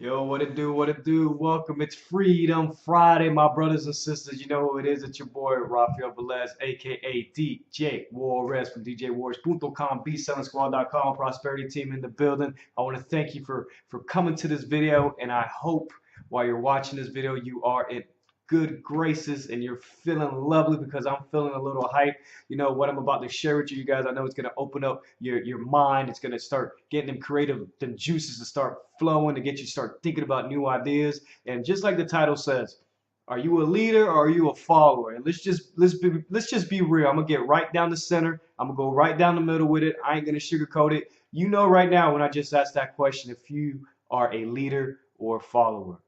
Yo, what it do, what it do? Welcome. It's Freedom Friday, my brothers and sisters. You know who it is. It's your boy, Rafael Velez, aka DJ Juarez from DJWarez.com, BSellingsSquad.com, Prosperity Team in the building. I want to thank you for coming to this video, and I hope while you're watching this video, you are in good graces and you're feeling lovely because I'm feeling a little hype. You know what I'm about to share with you guys. I know it's going to open up your mind. It's going to start getting them creative, them juices to start flowing to get you to start thinking about new ideas. And just like the title says, are you a leader or are you a follower? And let's just be real. I'm gonna get right down the center. I'm gonna go right down the middle with it. I ain't gonna sugarcoat it. You know right now when I just asked that question if you are a leader or a follower.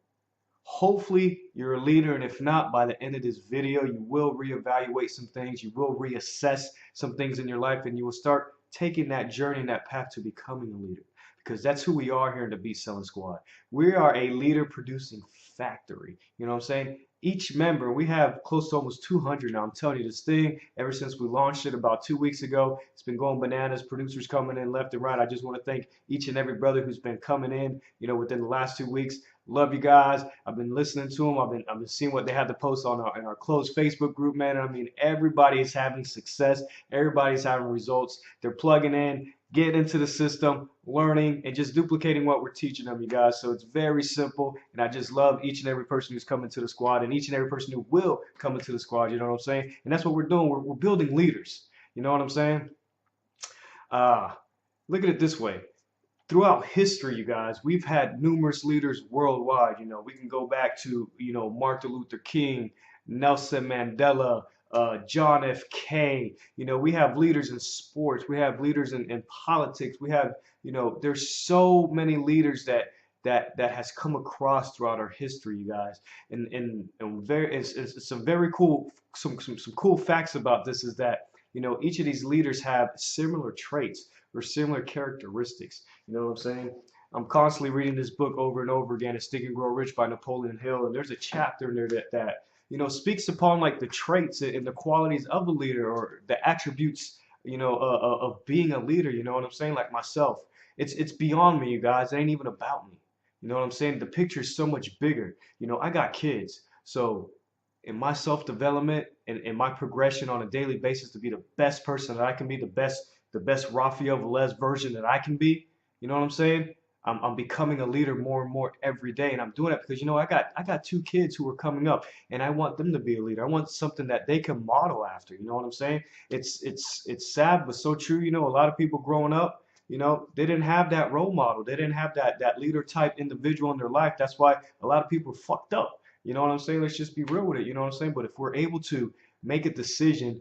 Hopefully you're a leader, and if not, by the end of this video, you will reevaluate some things, you will reassess some things in your life, and you will start taking that journey and that path to becoming a leader. Because that's who we are here in the Beat Selling Squad. We are a leader producing factory. You know what I'm saying? Each member, we have close to almost 200 now. I'm telling you, this thing, ever since we launched it about 2 weeks ago, it's been going bananas. Producers coming in left and right. I just want to thank each and every brother who's been coming in, within the last 2 weeks. Love you guys. I've been listening to them. I've been seeing what they had to post on in our closed Facebook group, man. I mean, everybody is having success. Everybody's having results. They're plugging in, getting into the system, learning, and just duplicating what we're teaching them, you guys. So it's very simple, and I just love each and every person who's coming to the squad, and each and every person who will come into the squad. You know what I'm saying? And that's what we're doing. We're building leaders. You know what I'm saying? Uh, Look at it this way. Throughout history, you guys, we've had numerous leaders worldwide. We can go back to, Martin Luther King, Nelson Mandela, John F. K. We have leaders in sports. We have leaders in politics. We have, there's so many leaders that has come across throughout our history, you guys. And very, it's some very cool, some cool facts about this is that, each of these leaders have similar traits or similar characteristics. You know what I'm saying? I'm constantly reading this book over and over again. It's Think and Grow Rich by Napoleon Hill, and there's a chapter in there that speaks upon like the traits and the qualities of a leader or the attributes of being a leader. You know what I'm saying? Like myself, it's beyond me, you guys. It ain't even about me. You know what I'm saying? The picture is so much bigger. I got kids, so in my self-development and in my progression on a daily basis to be the best person that I can be, the best Rafael Velez version that I can be. You know what I'm saying? I'm becoming a leader more and more every day, and I'm doing it because I got two kids who are coming up, and I want them to be a leader. I want something that they can model after. You know what I'm saying? It's sad but so true. A lot of people growing up, they didn't have that role model. They didn't have that leader type individual in their life. That's why a lot of people are fucked up. You know what I'm saying? Let's just be real with it. You know what I'm saying? But if we're able to make a decision,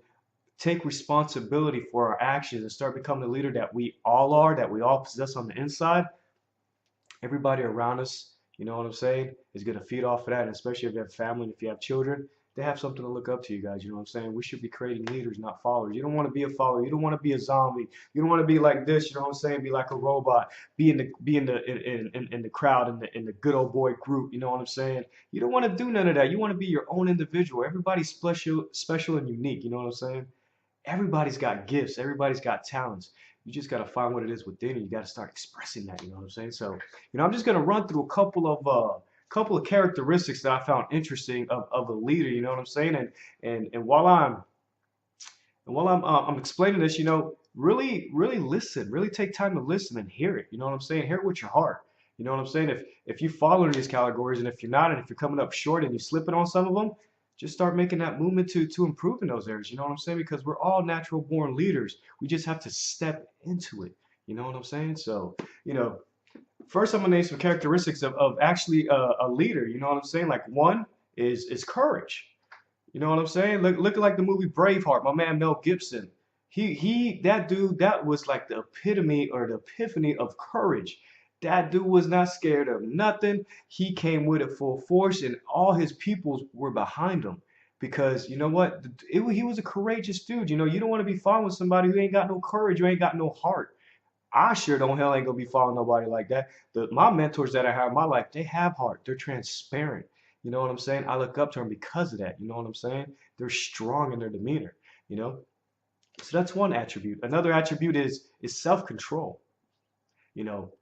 take responsibility for our actions, and start becoming the leader that we all are, that we all possess on the inside, everybody around us, you know what I'm saying, is going to feed off of that. And especially if you have family and if you have children, they have something to look up to, you guys. You know what I'm saying? We should be creating leaders, not followers. You don't want to be a follower. You don't want to be a zombie. You don't want to be like this. You know what I'm saying? Be like a robot. Be in the crowd in the good old boy group. You know what I'm saying? You don't want to do none of that. You want to be your own individual. Everybody's special and unique. You know what I'm saying? Everybody's got gifts. Everybody's got talents. You just got to find what it is within you. You got to start expressing that. You know what I'm saying? So, I'm just gonna run through a couple of characteristics that I found interesting of a leader. You know what I'm saying? And while I'm explaining this, really listen. Really take time to listen and hear it. You know what I'm saying? Hear it with your heart. You know what I'm saying? If you follow these categories, and if you're not, and if you're coming up short and you're slipping on some of them, just start making that movement to improve in those areas. You know what I'm saying? Because we're all natural born leaders. We just have to step into it. You know what I'm saying? So, first I'm gonna name some characteristics of actually a leader. You know what I'm saying? Like one is courage. You know what I'm saying? Look like the movie Braveheart. My man Mel Gibson. That dude, that was like the epitome or the epiphany of courage. That dude was not scared of nothing. He came with it full force, and all his peoples were behind him. Because you know what? He was a courageous dude. You don't want to be following somebody who ain't got no courage, who ain't got no heart. I sure don't hell ain't gonna be following nobody like that. My mentors that I have in my life, they have heart. They're transparent. You know what I'm saying? I look up to them because of that. You know what I'm saying? They're strong in their demeanor. You know. So that's one attribute. Another attribute is self-control. You know,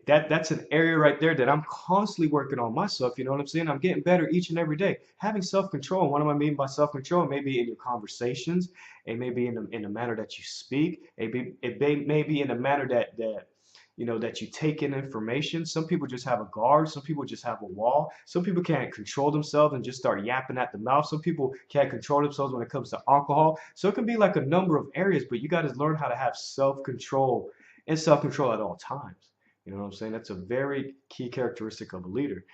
That's an area right there that I'm constantly working on myself. You know what I'm saying? I'm getting better each and every day. Having self-control. And what do I mean by self-control? Maybe in your conversations, it may be in the manner that you speak. May be in the manner that that you take in information. Some people just have a guard. Some people just have a wall. Some people can't control themselves and just start yapping at the mouth. Some people can't control themselves when it comes to alcohol. So it can be like a number of areas, but you got to learn how to have self-control and self-control at all times. You know what I'm saying? That's a very key characteristic of a leader.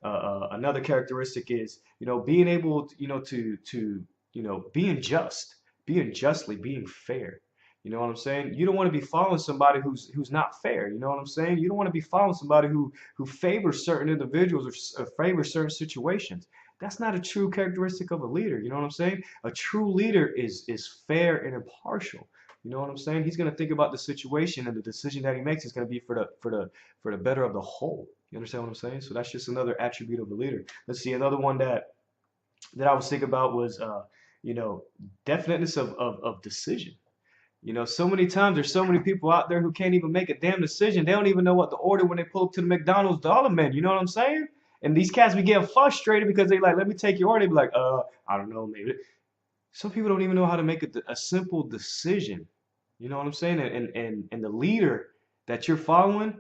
Another characteristic is, being able, being just, being justly, being fair. You know what I'm saying? You don't want to be following somebody who's not fair. You know what I'm saying? You don't want to be following somebody who favors certain individuals or favors certain situations. That's not a true characteristic of a leader. You know what I'm saying? A true leader is fair and impartial. You know what I'm saying? He's going to think about the situation, and the decision that he makes is going to be for the better of the whole. You understand what I'm saying? So that's just another attribute of a leader. Let's see, another one that I was thinking about was you know, definiteness of decision. So many times there's so many people out there who can't even make a damn decision. They don't even know what to order when they pull up to the McDonald's dollar menu. You know what I'm saying? And these cats be getting frustrated because they like, let me take your order. They be like, I don't know, maybe. Some people don't even know how to make a simple decision. You know what I'm saying? And the leader that you're following,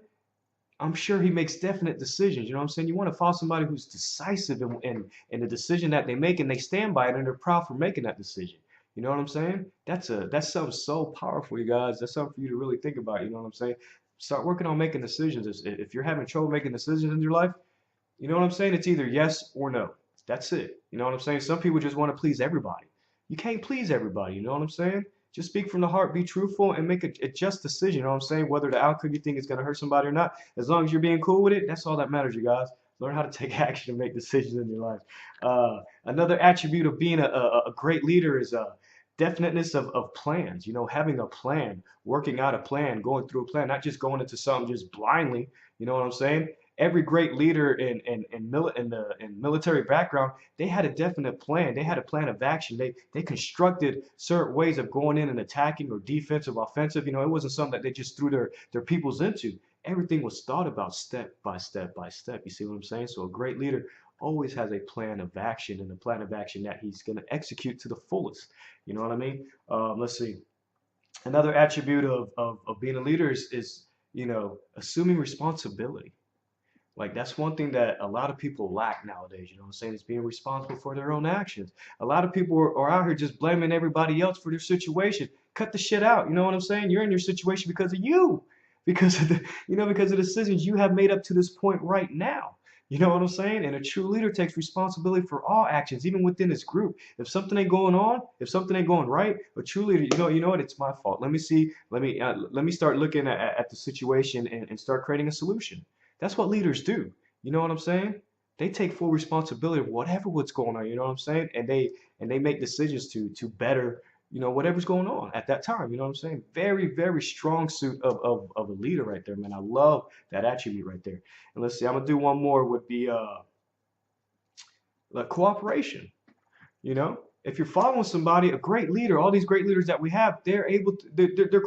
I'm sure he makes definite decisions. You know what I'm saying? You want to follow somebody who's decisive in the decision that they make, and they stand by it, and they're proud for making that decision. You know what I'm saying? That's something so powerful, you guys. That's something for you to really think about. You know what I'm saying? Start working on making decisions. If you're having trouble making decisions in your life, you know what I'm saying? It's either yes or no. That's it. You know what I'm saying? Some people just want to please everybody. You can't please everybody. You know what I'm saying? Just speak from the heart, be truthful, and make a just decision. You know what I'm saying? Whether the outcome you think is going to hurt somebody or not, as long as you're being cool with it, that's all that matters, you guys. Learn how to take action and make decisions in your life. Another attribute of being a great leader is definiteness of plans. Having a plan, working out a plan, going through a plan, not just going into something just blindly. You know what I'm saying? Every great leader in military background, they had a definite plan. They had a plan of action. They constructed certain ways of going in and attacking, or defensive, offensive. It wasn't something that they just threw their peoples into. Everything was thought about step by step by step. You see what I'm saying? So a great leader always has a plan of action, and a plan of action that he's going to execute to the fullest. You know what I mean? Let's see. Another attribute of being a leader is assuming responsibility. Like, that's one thing that a lot of people lack nowadays. You know what I'm saying? It's being responsible for their own actions. A lot of people are out here just blaming everybody else for their situation. Cut the shit out. You know what I'm saying? You're in your situation because of you, because of because of the decisions you have made up to this point right now. You know what I'm saying? And a true leader takes responsibility for all actions, even within his group. If something ain't going on, if something ain't going right, a true leader, you know what? It's my fault. Let me see. Let me start looking at the situation and start creating a solution. That's what leaders do. You know what I'm saying? They take full responsibility of what's going on. You know what I'm saying? And they make decisions to better whatever's going on at that time. You know what I'm saying? Very, very strong suit of a leader right there, man. I love that attribute right there. And let's see, I'm gonna do one more, would be like cooperation. You know, if you're following somebody, a great leader, all these great leaders that we have, they're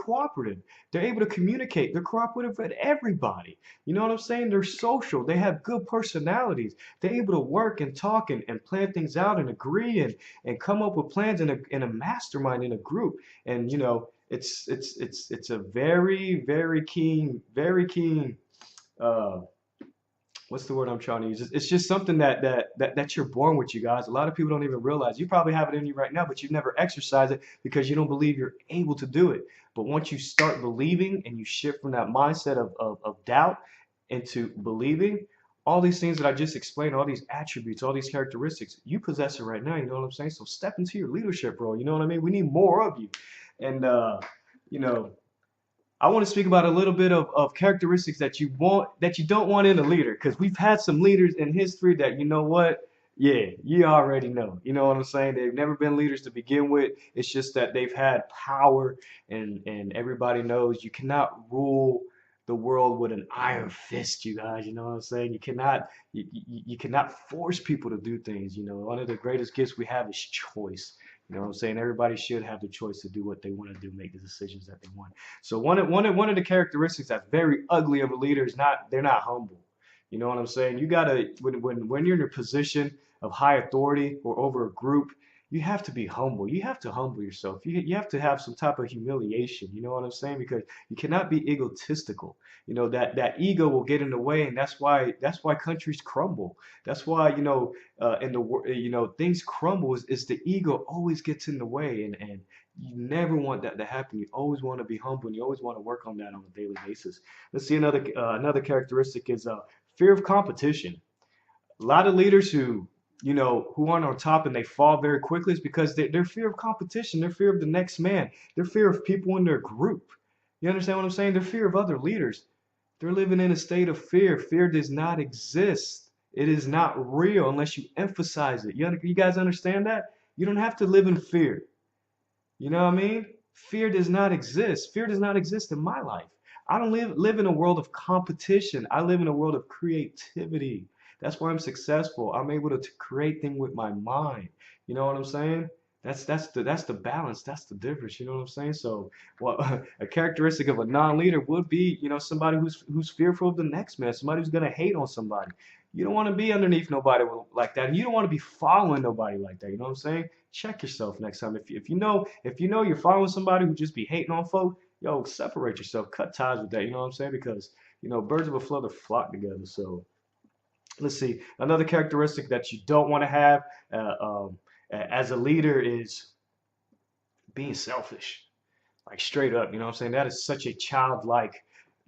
cooperative. They're able to communicate. They're cooperative with everybody. You know what I'm saying? They're social. They have good personalities. They're able to work and talk and plan things out and agree and come up with plans in a mastermind, in a group. And it's a very, very keen what's the word I'm trying to use? It's just something that you're born with, you guys. A lot of people don't even realize. You probably have it in you right now, but you've never exercised it because you don't believe you're able to do it. But once you start believing and you shift from that mindset of doubt into believing, all these things that I just explained, all these attributes, all these characteristics, you possess it right now. You know what I'm saying? So step into your leadership role. You know what I mean? We need more of you. And you know, I want to speak about a little bit of characteristics that you don't want in a leader, because we've had some leaders in history that, you know what, yeah, you already know. You know what I'm saying? They've never been leaders to begin with. It's just that they've had power, and everybody knows you cannot rule the world with an iron fist, you guys. You know what I'm saying? You cannot force people to do things. One of the greatest gifts we have is choice. You know what I'm saying? Everybody should have the choice to do what they want to do, make the decisions that they want. So one of the characteristics that's very ugly of a leader is not they're not humble. You know what I'm saying? You gotta when you're in a position of high authority or over a group, you have to be humble. You have to humble yourself. You have to have some type of humiliation. You know what I'm saying? Because you cannot be egotistical. You know that ego will get in the way, and that's why countries crumble. That's why in the things crumble is the ego always gets in the way, and you never want that to happen. You always want to be humble, and you always want to work on that on a daily basis. Let's see another characteristic is fear of competition. A lot of leaders who aren't on top and they fall very quickly is because they're fear of competition, their fear of the next man, their fear of people in their group. You understand what I'm saying? Their fear of other leaders. They're living in a state of fear. Fear does not exist. It is not real unless you emphasize it. You guys understand that? You don't have to live in fear. You know what I mean? Fear does not exist. Fear does not exist in my life. I don't live in a world of competition. I live in a world of creativity. That's why I'm successful. I'm able to create things with my mind. You know what I'm saying? That's the balance. That's the difference. You know what I'm saying? So, what a characteristic of a non-leader would be, somebody who's fearful of the next man, somebody who's gonna hate on somebody. You don't want to be underneath nobody like that, and you don't want to be following nobody like that. You know what I'm saying? Check yourself next time. If you know you're following somebody who just be hating on folk, yo, separate yourself, cut ties with that. You know what I'm saying? Because birds of a feather flock together. So let's see. Another characteristic that you don't want to have as a leader is being selfish. Like straight up, you know what I'm saying? That is such a childlike.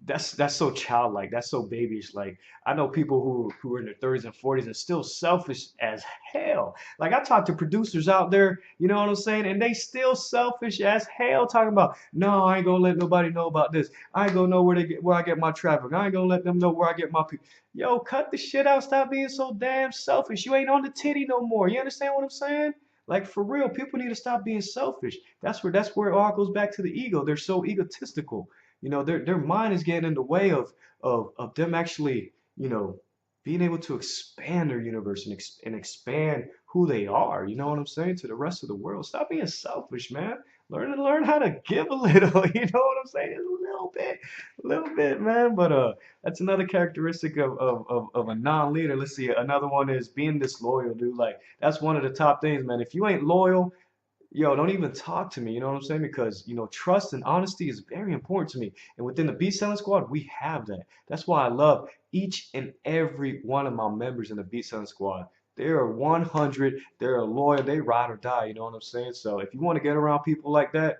That's so childlike. That's so babyish. Like I know people who are in their 30s and 40s and still selfish as hell. Like I talk to producers out there, you know what I'm saying, and they still selfish as hell, talking about no, I ain't gonna let nobody know about this. I ain't gonna know where I get my traffic. I ain't gonna let them know where I get my people. Yo, cut the shit out. Stop being so damn selfish. You ain't on the titty no more. You understand what I'm saying? Like for real, people need to stop being selfish. That's where it all goes back to the ego. They're so egotistical. Their mind is getting in the way of them actually, being able to expand their universe and expand who they are. You know what I'm saying? To the rest of the world. Stop being selfish, man. Learn how to give a little. You know what I'm saying? A little bit, man. But that's another characteristic of a non-leader. Let's see. Another one is being disloyal, dude. Like that's one of the top things, man. If you ain't loyal, yo, don't even talk to me. You know what I'm saying? Because, trust and honesty is very important to me. And within the Beat Selling Squad, we have that. That's why I love each and every one of my members in the Beat Selling Squad. They are 100. They're loyal. They ride or die. You know what I'm saying? So if you want to get around people like that,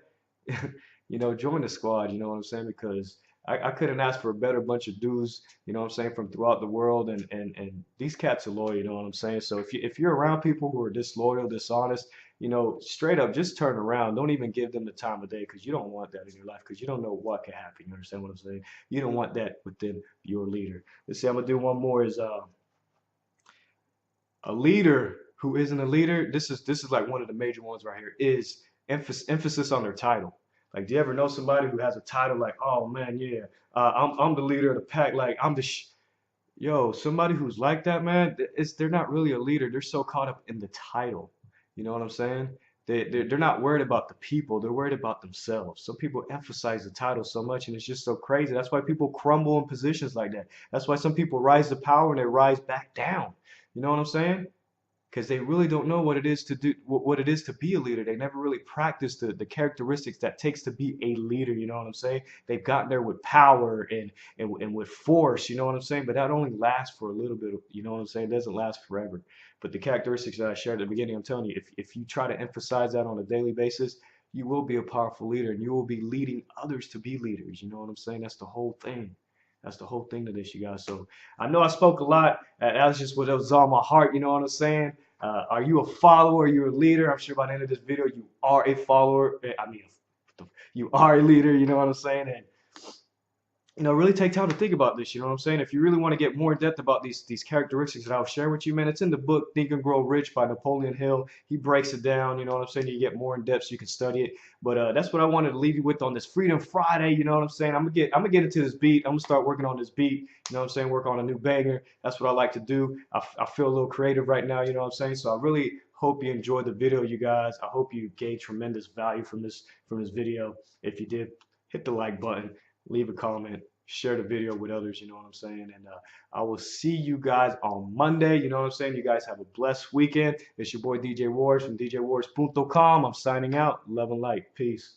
join the squad. You know what I'm saying? Because I couldn't ask for a better bunch of dudes, you know what I'm saying, from throughout the world. And these cats are loyal, you know what I'm saying? So if you're around people who are disloyal, dishonest, straight up, just turn around. Don't even give them the time of day because you don't want that in your life because you don't know what could happen. You understand what I'm saying? You don't want that within your leader. Let's see, I'm going to do one more is a leader who isn't a leader. This is like one of the major ones right here is emphasis on their title. Like, do you ever know somebody who has a title like, oh man, yeah, I'm the leader of the pack. Like, I'm the yo, somebody who's like that, man, they're not really a leader. They're so caught up in the title. You know what I'm saying? They're not worried about the people. They're worried about themselves. Some people emphasize the title so much, and it's just so crazy. That's why people crumble in positions like that. That's why some people rise to power and they rise back down. You know what I'm saying? Because they really don't know what it is to do, what it is to be a leader. They never really practiced the characteristics that takes to be a leader. You know what I'm saying? They've gotten there with power and with force. You know what I'm saying? But that only lasts for a little bit. You know what I'm saying? It doesn't last forever. But the characteristics that I shared at the beginning, I'm telling you, if you try to emphasize that on a daily basis, you will be a powerful leader and you will be leading others to be leaders. You know what I'm saying? That's the whole thing. That's the whole thing to this, you guys. So I know I spoke a lot. That was just what was on my heart. You know what I'm saying? Are you a follower? Are you a leader? I'm sure by the end of this video, you are a follower. I mean, you are a leader. You know what I'm saying? And really take time to think about this. You know what I'm saying? If you really want to get more in depth about these characteristics that I'll share with you, man, it's in the book Think and Grow Rich by Napoleon Hill. He breaks it down. You know what I'm saying? You get more in depth so you can study it. But that's what I wanted to leave you with on this Freedom Friday. You know what I'm saying? I'm gonna get into this beat. I'm gonna start working on this beat. You know what I'm saying? Work on a new banger. That's what I like to do. I feel a little creative right now. You know what I'm saying? So I really Hope you enjoyed the video, you guys. I hope you gained tremendous value from this video. If you did, hit the like button, leave a comment, share the video with others, you know what I'm saying? And I will see you guys on Monday, you know what I'm saying? You guys have a blessed weekend. It's your boy DJ Wars from DJWars.com. I'm signing out. Love and light. Peace.